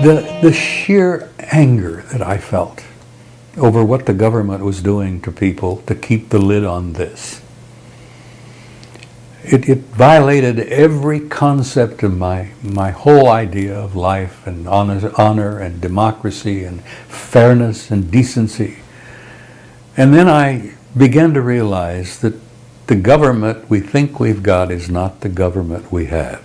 The sheer anger that I felt over what the government was doing to people to keep the lid on this. It violated every concept of my whole idea of life and honor and democracy and fairness and decency. And then I began to realize that the government we think we've got is not the government we have.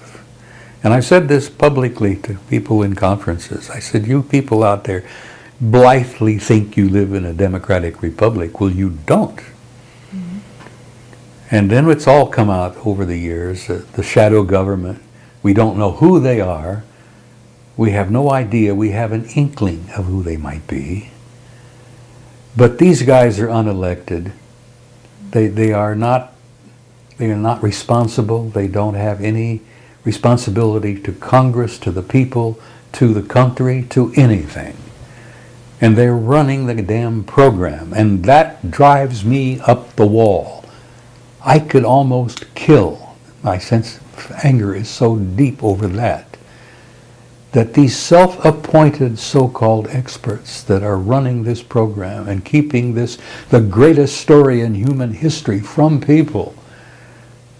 And I said this publicly to people in conferences. I said, you people out there blithely think you live in a democratic republic. Well, you don't. Mm-hmm. And then it's all come out over the years, the shadow government. We don't know who they are. We have no idea. We have an inkling of who they might be. But these guys are unelected. They are not responsible. They don't have any responsibility to Congress, to the people, to the country, to anything. And they're running the damn program. And that drives me up the wall. I could almost kill. My sense of anger is so deep over that these self-appointed so-called experts that are running this program and keeping this the greatest story in human history from people,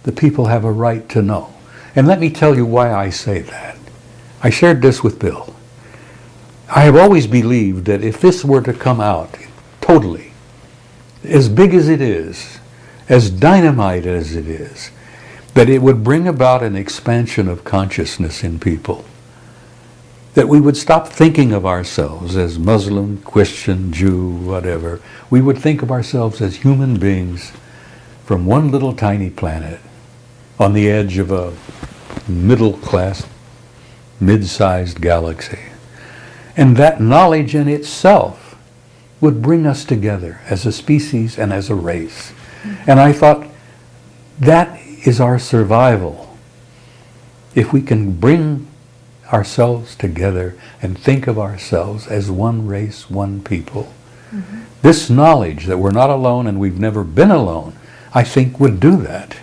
the people have a right to know. And let me tell you why I say that. I shared this with Bill. I have always believed that if this were to come out totally, as big as it is, as dynamite as it is, that it would bring about an expansion of consciousness in people. That we would stop thinking of ourselves as Muslim, Christian, Jew, whatever. We would think of ourselves as human beings from one little tiny planet on the edge of a middle-class, mid-sized galaxy. And that knowledge in itself would bring us together as a species and as a race. And I thought, that is our survival. If we can bring ourselves together and think of ourselves as one race, one people. Mm-hmm. This knowledge that we're not alone and we've never been alone, I think would do that.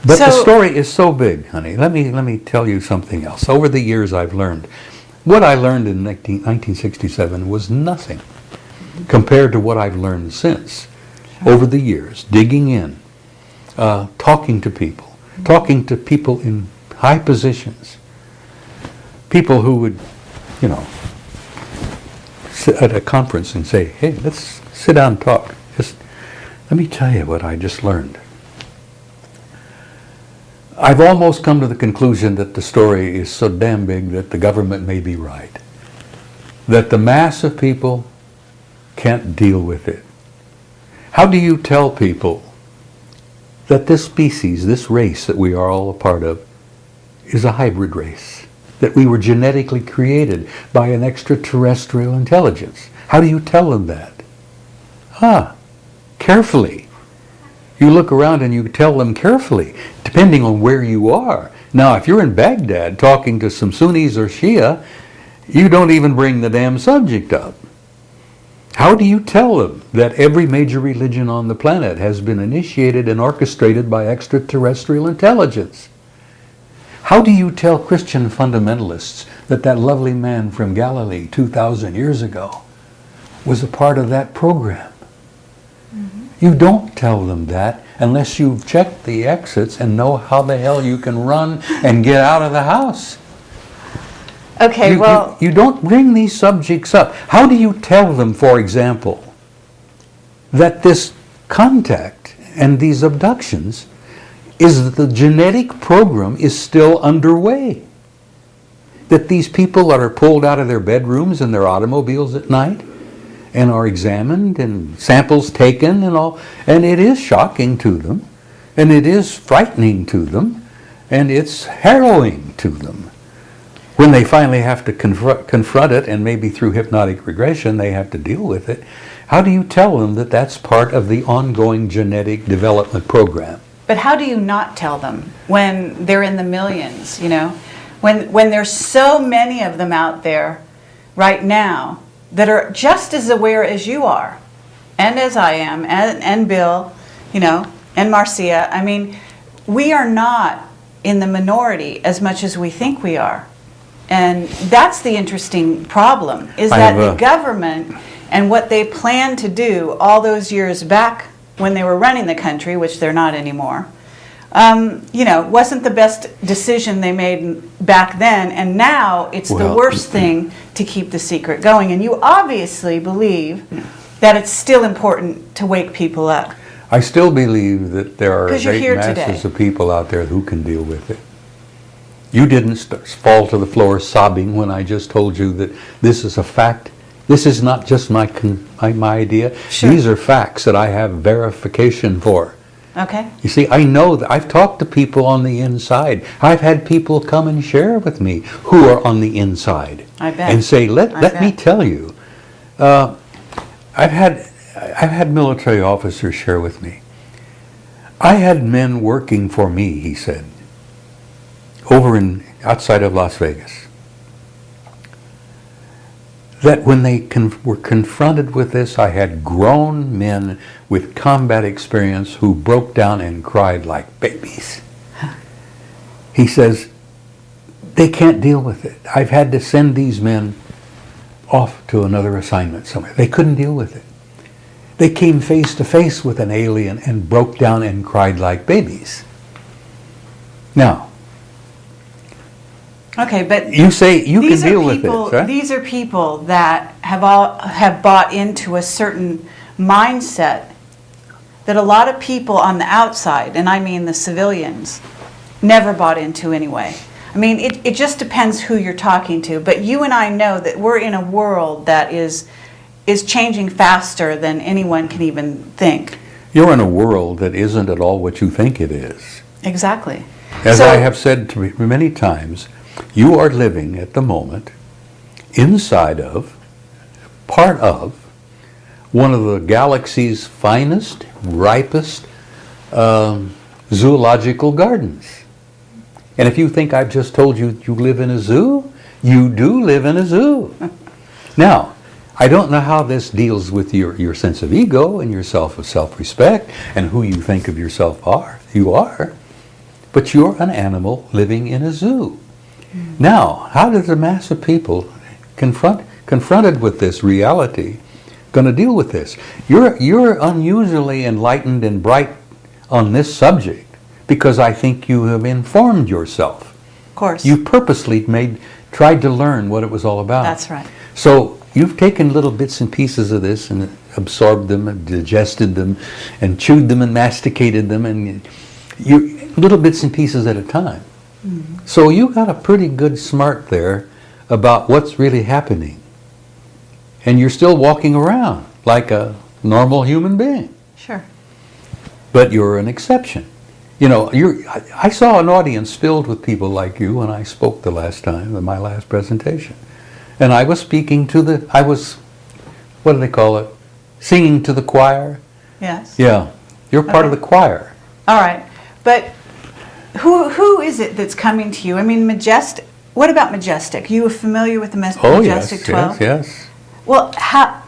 But the story is so big, honey. Let me tell you something else. Over the years I've learned. What I learned in 1967 was nothing compared to what I've learned since. Over the years, digging in, talking to people in high positions, people who would, sit at a conference and say, hey, let's sit down and talk. Just let me tell you what I just learned. I've almost come to the conclusion that the story is so damn big that the government may be right. That the mass of people can't deal with it. How do you tell people that this species, this race that we are all a part of, is a hybrid race? That we were genetically created by an extraterrestrial intelligence? How do you tell them that? Carefully. You look around and you tell them carefully, depending on where you are. Now, if you're in Baghdad talking to some Sunnis or Shia, you don't even bring the damn subject up. How do you tell them that every major religion on the planet has been initiated and orchestrated by extraterrestrial intelligence? How do you tell Christian fundamentalists that that lovely man from Galilee 2,000 years ago was a part of that program? Mm-hmm. You don't tell them that unless you've checked the exits and know how the hell you can run and get out of the house. Okay, you don't bring these subjects up. How do you tell them, for example, that this contact and these abductions is that the genetic program is still underway? That these people that are pulled out of their bedrooms and their automobiles at night and are examined and samples taken and all, and it is shocking to them, and it is frightening to them, and it's harrowing to them. When they finally have to confront it, and maybe through hypnotic regression they have to deal with it, how do you tell them that that's part of the ongoing genetic development program? But how do you not tell them when they're in the millions, When there's so many of them out there right now that are just as aware as you are, and as I am, and Bill, and Marcia. I mean, we are not in the minority as much as we think we are. And that's the interesting problem, is that the government and what they planned to do all those years back when they were running the country, which they're not anymore, wasn't the best decision they made back then, and now it's the worst thing to keep the secret going. And you obviously believe that it's still important to wake people up. I still believe that there are great today. masses of people out there who can deal with it. You didn't fall to the floor sobbing when I just told you that this is a fact. This is not just my idea. Sure. These are facts that I have verification for. Okay. You see, I know that I've talked to people on the inside. I've had people come and share with me who are on the inside. I bet. And say, let me tell you. I've had military officers share with me. I had men working for me, he said, outside of Las Vegas, that when they were confronted with this, I had grown men with combat experience who broke down and cried like babies. He says, they can't deal with it. I've had to send these men off to another assignment somewhere. They couldn't deal with it. They came face to face with an alien and broke down and cried like babies. Now, okay, but you say you can deal with this, right? These are people that have bought into a certain mindset that a lot of people on the outside, and I mean the civilians, never bought into anyway. I mean, it just depends who you're talking to, but you and I know that we're in a world that is changing faster than anyone can even think. You're in a world that isn't at all what you think it is. Exactly. As I have said to you many times, you are living at the moment inside of, part of, one of the galaxy's finest, ripest zoological gardens. And if you think I've just told you you live in a zoo, you do live in a zoo. Now, I don't know how this deals with your sense of ego and your self-respect and who you think of yourself you are, but you're an animal living in a zoo. Now, how does a mass of people confronted with this reality going to deal with this? You're unusually enlightened and bright on this subject because I think you have informed yourself. Of course. You purposely tried to learn what it was all about. That's right. So you've taken little bits and pieces of this and absorbed them and digested them and chewed them and masticated them, and little bits and pieces at a time. Mm-hmm. So you got a pretty good smart there about what's really happening. And you're still walking around like a normal human being. Sure. But you're an exception. You know, I saw an audience filled with people like you when I spoke the last time in my last presentation. And I was speaking to what do they call it? Singing to the choir? Yes. Yeah. You're part of the choir. All right. But who is it that's coming to you? I mean, Majestic. What about Majestic? You familiar with the Majestic 12? Yes. Well,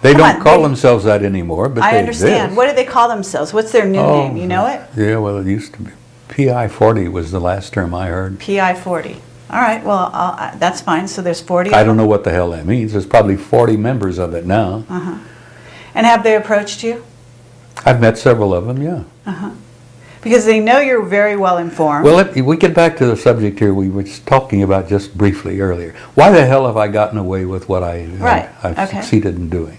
they don't call themselves that anymore, but I understand. What do they call themselves? What's their new name? You know it? Yeah, well, it used to be. PI 40 was the last term I heard. PI 40. All right, well, that's fine. So there's 40 I don't know what the hell that means. There's probably 40 members of it now. Uh-huh. And have they approached you? I've met several of them, yeah. Uh-huh. Because they know you're very well informed. Well, we get back to the subject here we were talking about just briefly earlier. Why the hell have I gotten away with what I've succeeded in doing?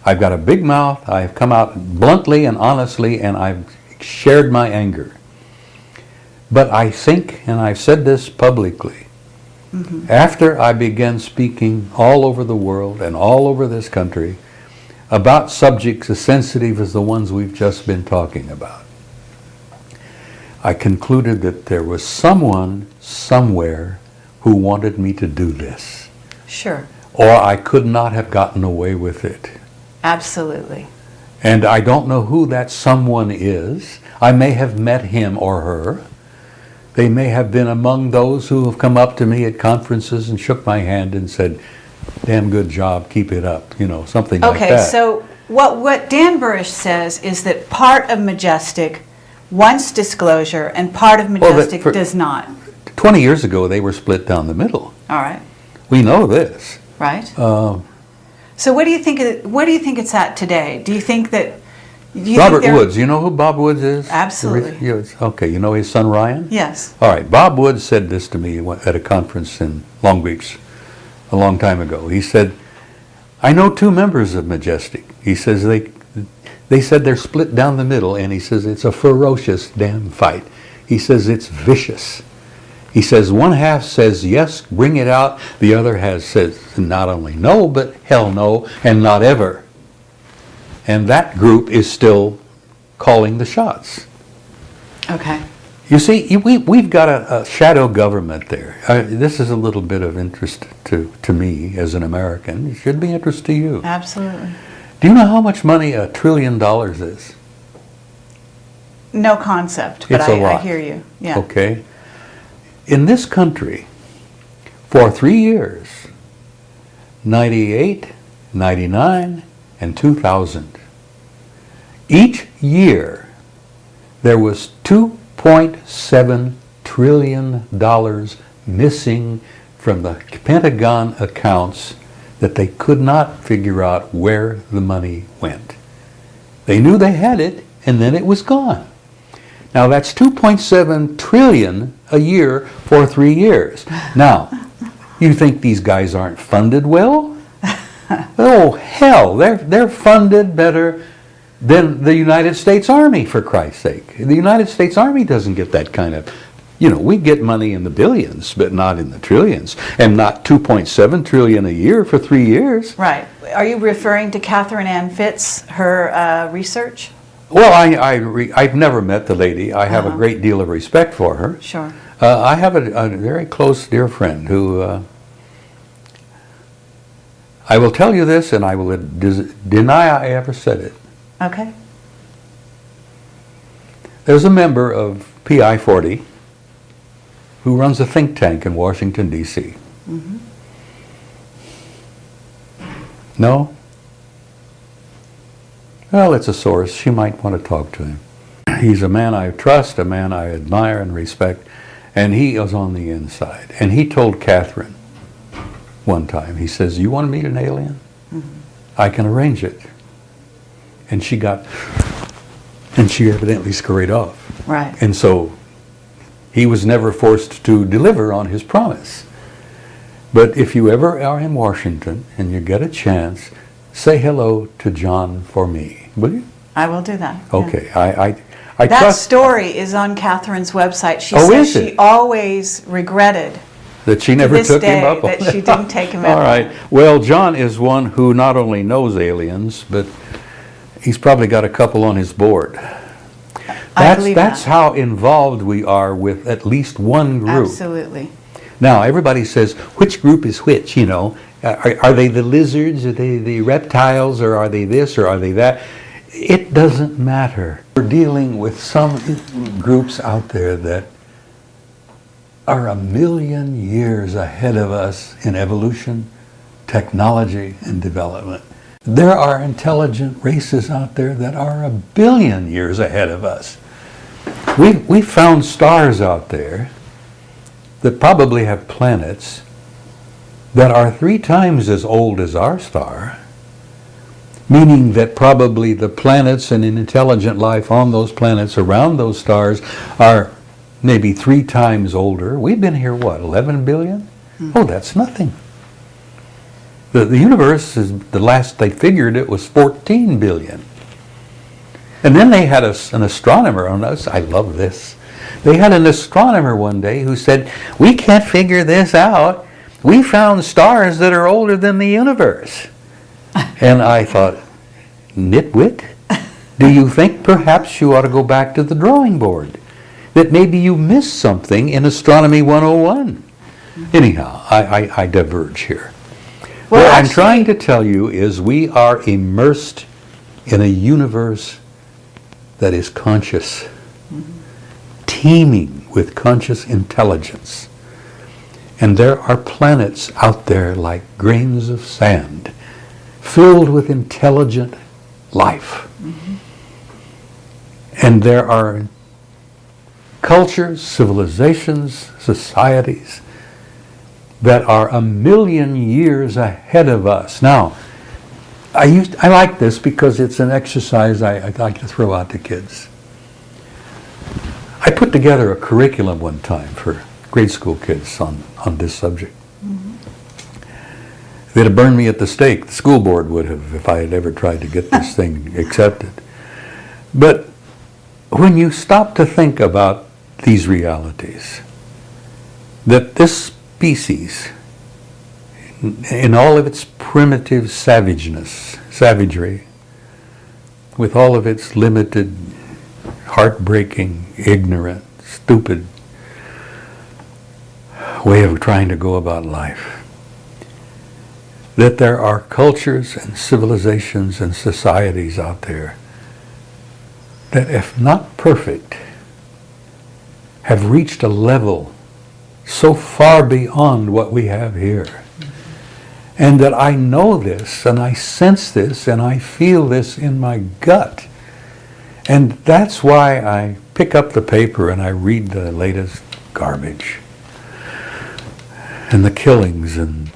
I've got a big mouth. I've come out bluntly and honestly, and I've shared my anger. But I think, and I've said this publicly, after I began speaking all over the world and all over this country about subjects as sensitive as the ones we've just been talking about, I concluded that there was someone somewhere who wanted me to do this. Sure. Or I could not have gotten away with it. Absolutely. And I don't know who that someone is. I may have met him or her. They may have been among those who have come up to me at conferences and shook my hand and said, damn good job, keep it up, something like that. Okay, so what Dan Burrish says is that part of Majestic wants disclosure and part of Majestic does not. 20 years ago, they were split down the middle. All right. We know this. Right. So what do you think? Where do you think it's at today? Do you think that? Robert Woods. You know who Bob Woods is? Absolutely. Okay. You know his son Ryan? Yes. All right. Bob Woods said this to me at a conference in Long Beach a long time ago. He said, "I know two members of Majestic." He says they said they're split down the middle, and he says it's a ferocious damn fight. He says it's vicious. He says one half says yes, bring it out. The other has says not only no, but hell no, and not ever. And that group is still calling the shots. Okay. You see, we've got a shadow government there. This is a little bit of interest to me as an American. It should be interest to you. Absolutely. Do you know how much money $1 trillion is? No concept, but It's a lot. I hear you. Yeah. Okay. In this country, for 3 years, 98, 99, and 2000, each year there was $2.7 trillion missing from the Pentagon accounts that they could not figure out where the money went. They knew they had it, and then it was gone. Now that's 2.7 trillion a year for 3 years. Now, you think these guys aren't funded well? Oh hell, they're funded better than the United States Army, for Christ's sake. The United States Army doesn't get that kind of, we get money in the billions, but not in the trillions, and not 2.7 trillion a year for 3 years. Right. Are you referring to Catherine Ann Fitz, her research? Well, I've never met the lady. I have a great deal of respect for her. Sure. I have a very close dear friend who, I will tell you this, and I will deny I ever said it. Okay. There's a member of PI 40 who runs a think tank in Washington, D.C. Mm-hmm. No? Well, it's a source. She might want to talk to him. He's a man I trust, a man I admire and respect, and he is on the inside. And he told Catherine one time, he says, "You want to meet an alien? Mm-hmm. I can arrange it." And she evidently scurried off. Right. And so he was never forced to deliver on his promise. But if you ever are in Washington and you get a chance, say hello to John for me, will you? I will do that. Okay. Yeah. I that trust story is on Catherine's website. She is says she it? always regretted that she never took him up on that she didn't take him up. All right. Well, John is one who not only knows aliens, but he's probably got a couple on his board. That's how involved we are with at least one group. Absolutely. Now, everybody says, which group is which, Are they the lizards, are they the reptiles, or are they this, or are they that? It doesn't matter. We're dealing with some groups out there that are 1,000,000 years ahead of us in evolution, technology, and development. There are intelligent races out there that are 1 billion years ahead of us. We found stars out there that probably have planets that are 3 times as old as our star, meaning that probably the planets and intelligent life on those planets around those stars are maybe 3 times older. We've been here, 11 billion? Mm-hmm. Oh, that's nothing. The universe, the last they figured it was 14 billion. And then they had an astronomer on us. I love this. They had an astronomer one day who said, "We can't figure this out. We found stars that are older than the universe." And I thought, nitwit, do you think perhaps you ought to go back to the drawing board? That maybe you missed something in Astronomy 101. Anyhow, I diverge here. What I'm trying to tell you is we are immersed in a universe that is conscious, teeming with conscious intelligence. And there are planets out there like grains of sand, filled with intelligent life. Mm-hmm. And there are cultures, civilizations, societies that are a million years ahead of us. Now, I like this because it's an exercise I like to throw out to kids. I put together a curriculum one time for grade school kids on this subject. They'd have burned me at the stake. The school board would have if I had ever tried to get this thing accepted. But when you stop to think about these realities, that this species, in all of its primitive savagery, with all of its limited, heartbreaking, ignorant, stupid way of trying to go about life, that there are cultures and civilizations and societies out there that, if not perfect, have reached a level so far beyond what we have here. And that I know this, and I sense this, and I feel this in my gut. And that's why I pick up the paper and I read the latest garbage. And the killings, and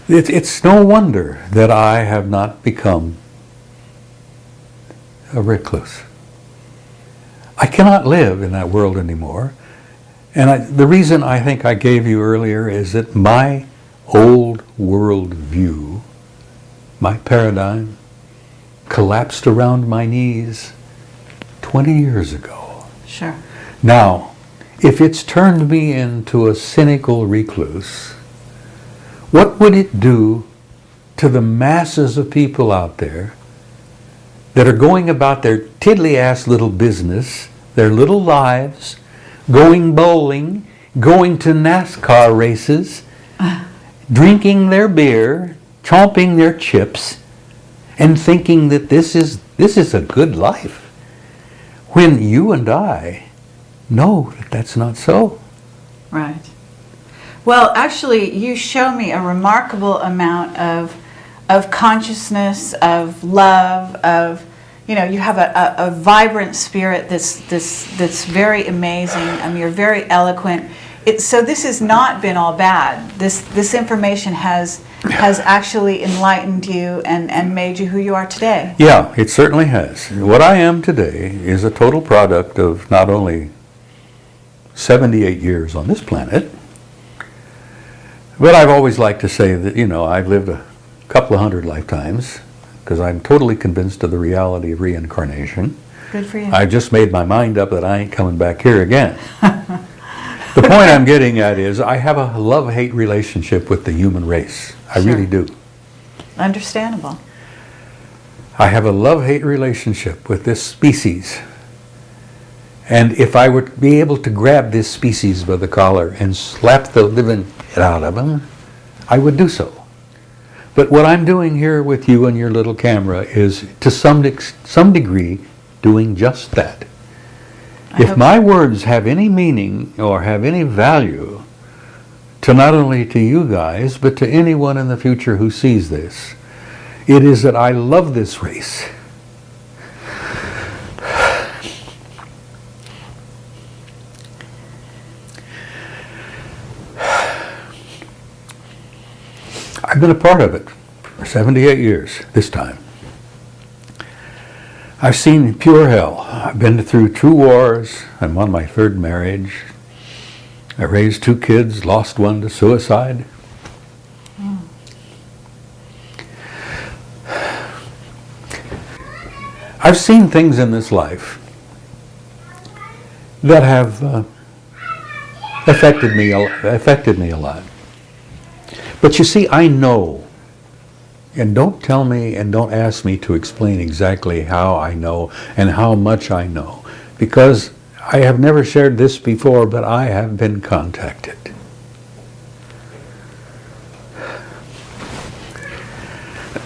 it's no wonder that I have not become a recluse. I cannot live in that world anymore. And the reason I think I gave you earlier is that my old world view, my paradigm, collapsed around my knees 20 years ago. Sure. Now, if it's turned me into a cynical recluse, what would it do to the masses of people out there that are going about their tiddly-ass little business, their little lives, going bowling, going to NASCAR races, drinking their beer, chomping their chips, and thinking that this is a good life, when you and I know that that's not so. Right. Well, actually, you show me a remarkable amount of consciousness, of love, of, you know, you have a vibrant spirit that's very amazing. I mean, you're very eloquent. So this has not been all bad. This information has actually enlightened you and made you who you are today. Yeah, it certainly has. What I am today is a total product of not only 78 years on this planet, but I've always liked to say that, you know, I've lived a couple of hundred lifetimes because I'm totally convinced of the reality of reincarnation. Good for you. I've just made my mind up that I ain't coming back here again. The point I'm getting at is I have a love-hate relationship with the human race. I really do. Understandable. I have a love-hate relationship with this species. And if I were to be able to grab this species by the collar and slap the living shit out of them, I would do so. But what I'm doing here with you and your little camera is, to some degree, doing just that. If my words have any meaning or have any value to not only to you guys, but to anyone in the future who sees this, it is that I love this race. I've been a part of it for 78 years this time. I've seen pure hell. I've been through 2 wars. I'm on my 3rd marriage. I raised 2 kids, lost one to suicide. I've seen things in this life that have affected me a lot. But you see, I know. And don't tell me and don't ask me to explain exactly how I know and how much I know, because I have never shared this before, but I have been contacted.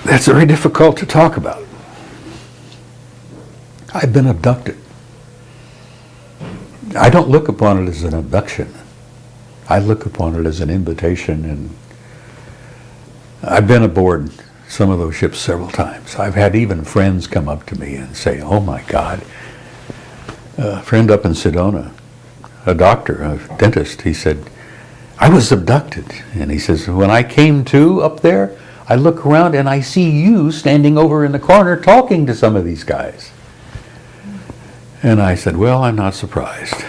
That's very difficult to talk about. I've been abducted. I don't look upon it as an abduction. I look upon it as an invitation, and I've been aboard some of those ships several times. I've had even friends come up to me and say, "Oh my God." A friend up in Sedona, a doctor, a dentist, he said, I was abducted. And he says, when I came to up there, I look around and I see you standing over in the corner talking to some of these guys. And I said, well, I'm not surprised,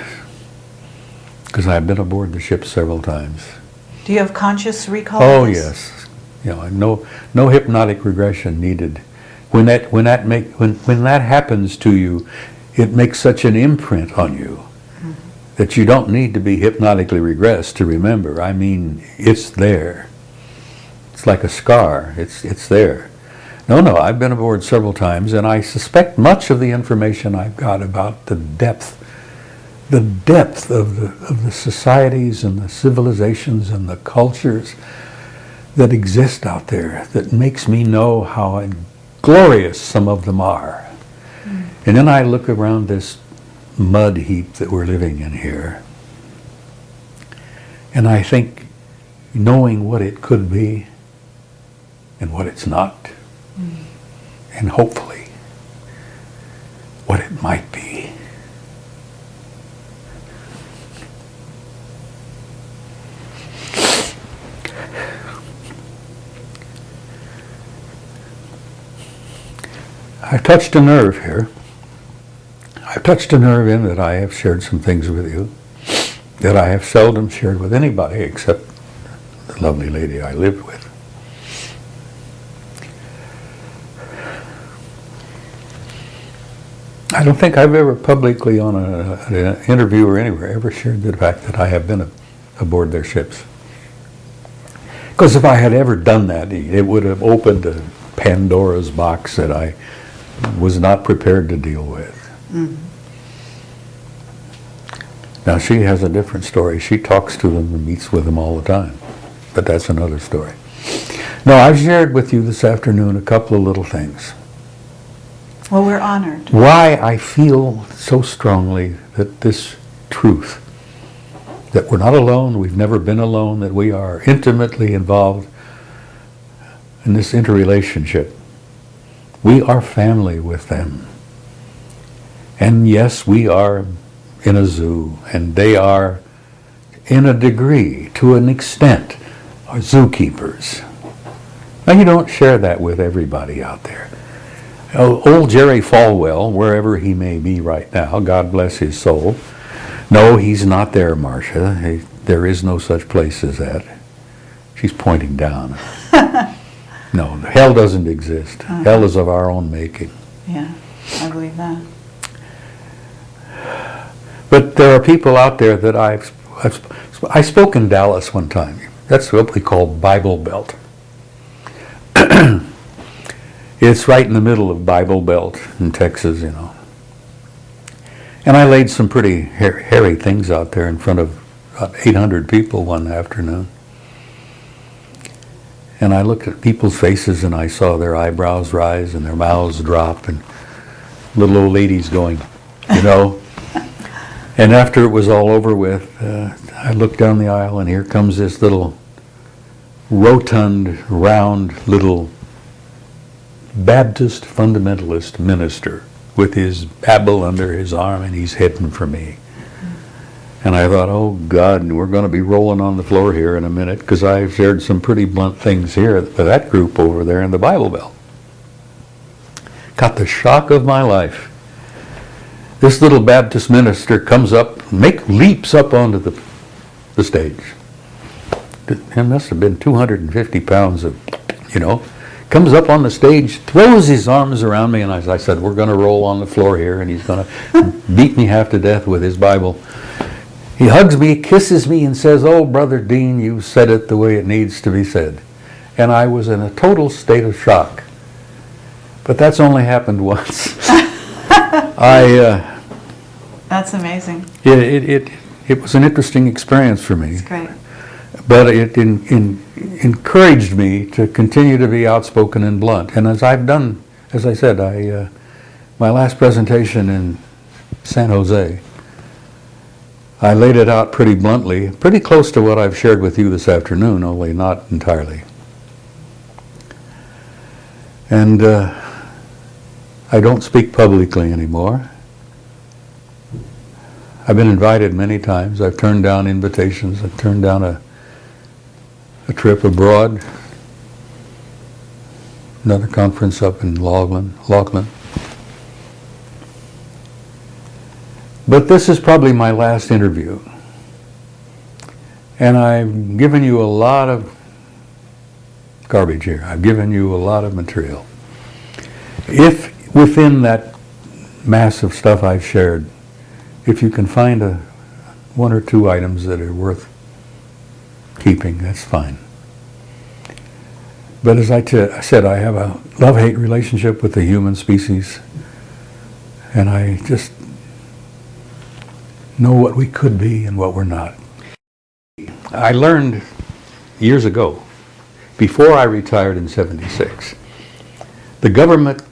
because I've been aboard the ship several times. Do you have conscious recall? Oh, yes. No hypnotic regression needed. When that happens to you, it makes such an imprint on you that you don't need to be hypnotically regressed to remember. I mean, it's there. It's like a scar. It's there. No, I've been aboard several times, and I suspect much of the information I've got about the depth of the societies and the civilizations and the cultures that exist out there, that makes me know how glorious some of them are. And then I look around this mud heap that we're living in here, and I think, knowing what it could be and what it's not, and hopefully what it might be. I've touched a nerve here. I've touched a nerve in that I have shared some things with you that I have seldom shared with anybody except the lovely lady I lived with. I don't think I've ever publicly on an interview or anywhere ever shared the fact that I have been aboard their ships. Because if I had ever done that, it would have opened a Pandora's box that I was not prepared to deal with. Mm-hmm. Now she has a different story. She talks to them and meets with them all the time. But that's another story. No, I've shared with you this afternoon a couple of little things. Well, we're honored. Why I feel so strongly that this truth, that we're not alone, we've never been alone, that we are intimately involved in this interrelationship. We are family with them. And yes, we are in a zoo, and they are, in a degree, to an extent, are zookeepers. Now, you don't share that with everybody out there. Old Jerry Falwell, wherever he may be right now, God bless his soul. No, he's not there, Marcia. There is no such place as that. She's pointing down. No, hell doesn't exist. Hell is of our own making. Yeah, I believe that. But there are people out there that I spoke in Dallas one time. That's what we call Bible Belt. It's right in the middle of Bible Belt in Texas, you know. And I laid some pretty hairy things out there in front of about 800 people one afternoon. And I looked at people's faces and I saw their eyebrows rise and their mouths drop and little old ladies going, you know. And after it was all over with, I looked down the aisle and here comes this little rotund, round little Baptist fundamentalist minister with his Bible under his arm, and he's heading for me. And I thought, oh God, we're going to be rolling on the floor here in a minute, because I've shared some pretty blunt things here with that group over there in the Bible Belt. Got the shock of my life. This little Baptist minister comes up, leaps up onto the stage. It must have been 250 pounds of, you know, comes up on the stage, throws his arms around me, and I said, we're going to roll on the floor here, and he's going to beat me half to death with his Bible. He hugs me, kisses me, and says, oh, Brother Dean, you said it the way it needs to be said. And I was in a total state of shock. But that's only happened once. That's amazing. It was an interesting experience for me. It's great. But it encouraged me to continue to be outspoken and blunt. And as I've done, as I said, my last presentation in San Jose, I laid it out pretty bluntly, pretty close to what I've shared with you this afternoon, only not entirely. And I don't speak publicly anymore. I've been invited many times. I've turned down invitations. I've turned down a trip abroad, another conference up in Lachlan. But this is probably my last interview. And I've given you a lot of garbage here. I've given you a lot of material. If within that mass of stuff I've shared, if you can find one or two items that are worth keeping, that's fine. But as I said, I have a love-hate relationship with the human species, and I just know what we could be and what we're not. I learned years ago, before I retired in '76, the government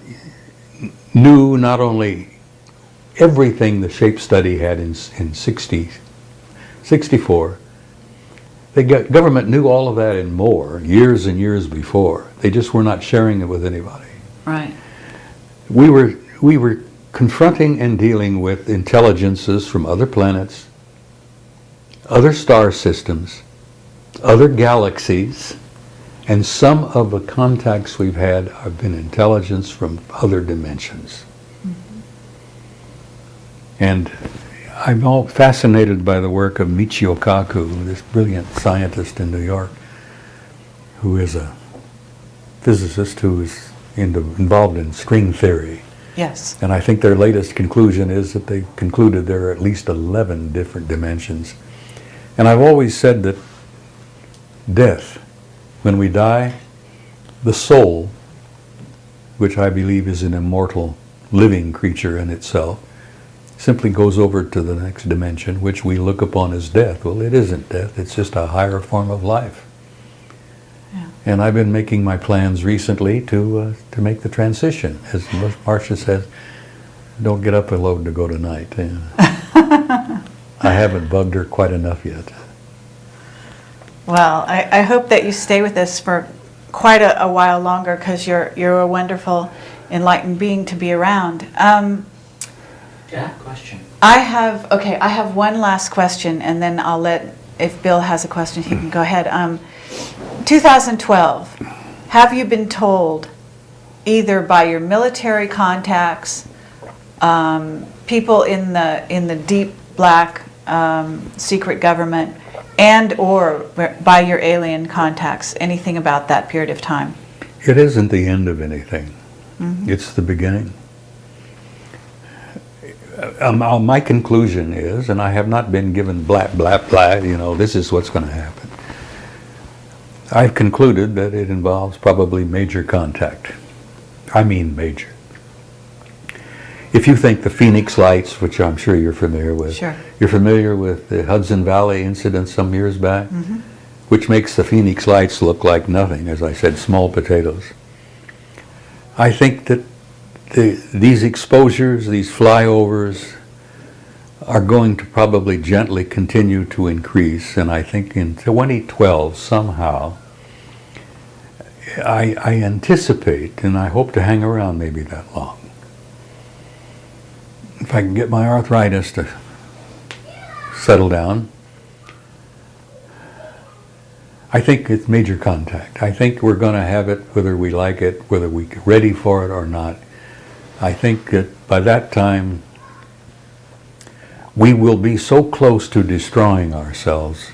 knew not only everything the shape study had in 64, the government knew all of that and more years and years before. They just were not sharing it with anybody. Right. We were confronting and dealing with intelligences from other planets, other star systems, other galaxies, and some of the contacts we've had have been intelligence from other dimensions. Mm-hmm. And I'm all fascinated by the work of Michio Kaku, this brilliant scientist in New York, who is a physicist who is involved in string theory. Yes. And I think their latest conclusion is that they concluded there are at least 11 different dimensions. And I've always said that death, when we die, the soul, which I believe is an immortal living creature in itself, simply goes over to the next dimension, which we look upon as death. Well, it isn't death, it's just a higher form of life. Yeah. And I've been making my plans recently to make the transition. As Marcia says, don't get up alone to go tonight. Yeah. I haven't bugged her quite enough yet. Well, I hope that you stay with us for quite a while longer, because you're a wonderful, enlightened being to be around. Question. I have one last question, and then I'll let, if Bill has a question, he can go ahead. 2012, have you been told, either by your military contacts, people in the deep black secret government, and or by your alien contacts, anything about that period of time? It isn't the end of anything. Mm-hmm. It's the beginning. My conclusion is, and I have not been given blah, blah, blah, this is what's going to happen. I've concluded that it involves probably major contact. I mean major. If you think the Phoenix Lights, which I'm sure you're familiar with, sure. You're familiar with the Hudson Valley incident some years back, mm-hmm. which makes the Phoenix Lights look like nothing, as I said, small potatoes. I think that these exposures, these flyovers, are going to probably gently continue to increase, and I think in 2012 somehow, I anticipate, and I hope to hang around maybe that long, if I can get my arthritis to settle down. I think it's major contact. I think we're going to have it whether we like it, whether we're ready for it or not. I think that by that time we will be so close to destroying ourselves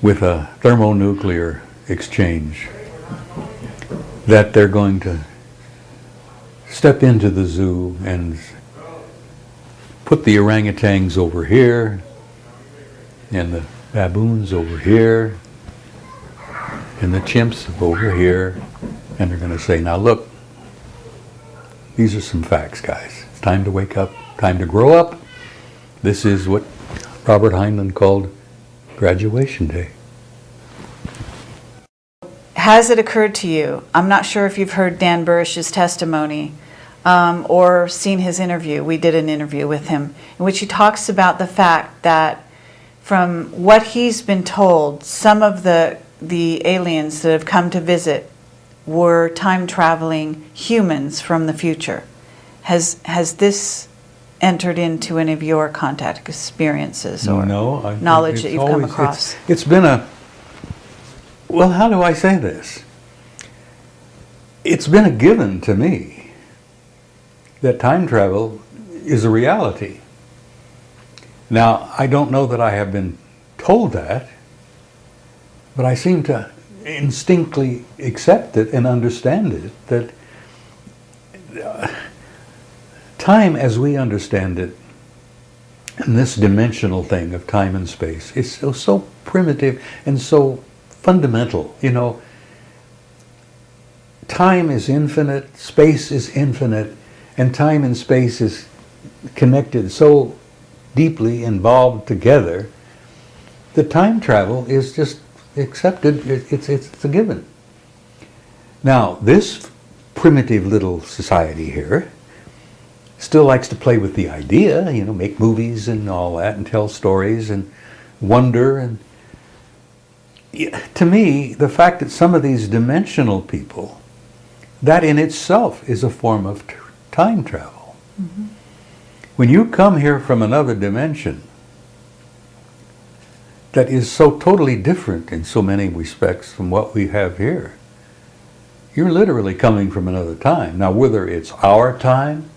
with a thermonuclear exchange that they're going to step into the zoo and put the orangutans over here and the baboons over here and the chimps over here, and they're going to say, now look, these are some facts, guys. It's time to wake up, time to grow up. This is what Robert Heinlein called graduation day. Has it occurred to you, I'm not sure if you've heard Dan Burrish's testimony or seen his interview. We did an interview with him in which he talks about the fact that from what he's been told, some of the aliens that have come to visit were time-traveling humans from the future. Has this entered into any of your contact experiences or knowledge that you've come across? It's been well, how do I say this? It's been a given to me that time travel is a reality. Now, I don't know that I have been told that, but I seem to instinctively accept it and understand it, that time as we understand it, and this dimensional thing of time and space, is so primitive and so fundamental. You know, time is infinite, space is infinite, and time and space is connected so deeply involved together that time travel is just accepted. It's a given. Now, this primitive little society here still likes to play with the idea, you know, make movies and all that, and tell stories and wonder. And to me, the fact that some of these dimensional people, that in itself is a form of time travel. Mm-hmm. When you come here from another dimension that is so totally different in so many respects from what we have here, you're literally coming from another time. Now, whether it's our time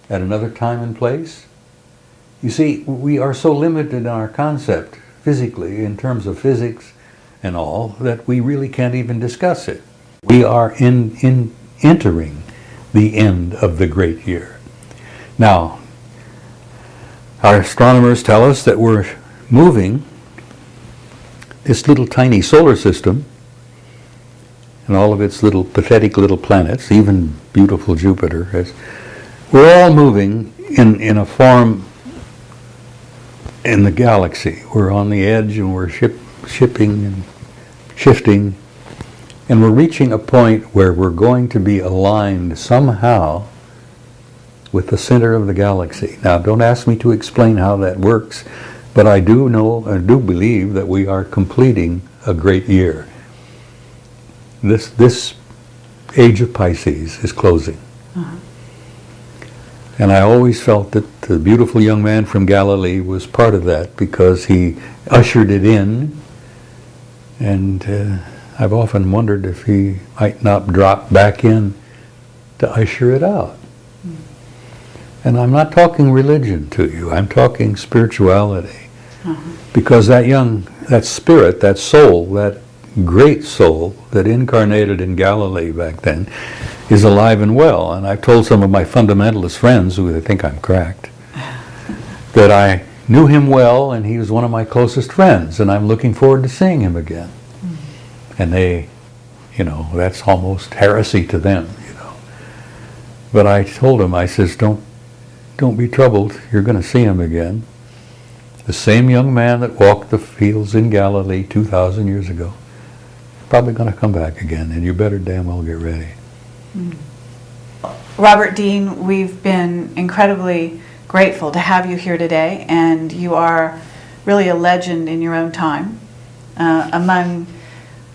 at another time and place, you see, we are so limited in our concept physically, in terms of physics and all, that we really can't even discuss it. We are entering the end of the great year. Now, our astronomers tell us that we're moving this little tiny solar system and all of its little pathetic little planets, even beautiful Jupiter, we're all moving in a form in the galaxy. We're on the edge and we're shipping and shifting, and we're reaching a point where we're going to be aligned somehow with the center of the galaxy. Now, don't ask me to explain how that works, but I do know, I do believe that we are completing a great year. This age of Pisces is closing. Uh-huh. And I always felt that the beautiful young man from Galilee was part of that, because he ushered it in, and I've often wondered if he might not drop back in to usher it out. Mm. And I'm not talking religion to you, I'm talking spirituality. Uh-huh. Because that spirit, that soul, that great soul that incarnated in Galilee back then is alive and well. And I've told some of my fundamentalist friends, who think I'm cracked, that I knew him well and he was one of my closest friends, and I'm looking forward to seeing him again. Mm-hmm. And they, that's almost heresy to them, But I told him, I says, don't be troubled, you're going to see him again. The same young man that walked the fields in Galilee 2,000 years ago, probably going to come back again, and you better damn well get ready. Robert Dean, we've been incredibly grateful to have you here today, and you are really a legend in your own time among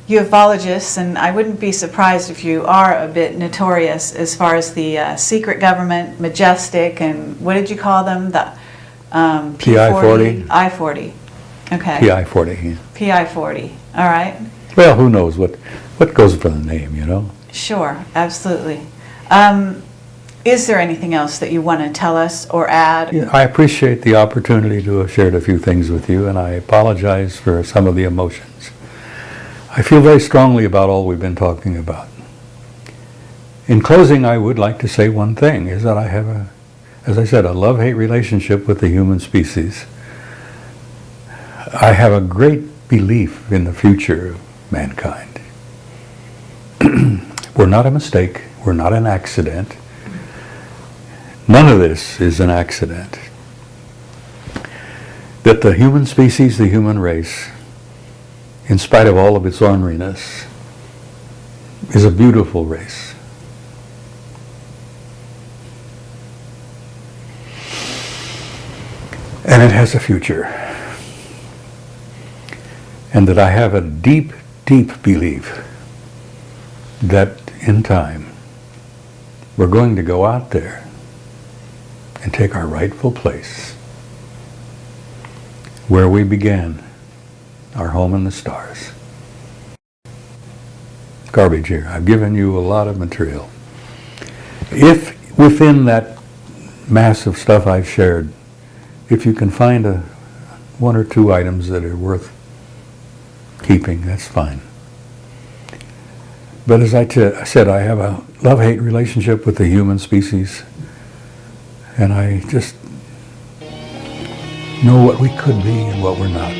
ufologists, and I wouldn't be surprised if you are a bit notorious as far as the secret government, majestic, and what did you call them? The PI-40? I-40. Okay. PI-40, yeah. PI-40. All right. Well, who knows what goes for the name, Sure, absolutely. Is there anything else that you want to tell us or add? Yeah, I appreciate the opportunity to have shared a few things with you, and I apologize for some of the emotions. I feel very strongly about all we've been talking about. In closing, I would like to say one thing, is that I have as I said, a love-hate relationship with the human species. I have a great belief in the future of mankind. We're not a mistake. We're not an accident. None of this is an accident. That the human species, the human race, in spite of all of its orneriness, is a beautiful race. And it has a future. And that I have a deep, deep belief that in time we're going to go out there and take our rightful place where we began, our home in the stars. garbage here. I've given you a lot of material. If within that mass of stuff I've shared, if you can find one or two items that are worth keeping, that's fine. But as I said, I have a love-hate relationship with the human species, and I just know what we could be and what we're not.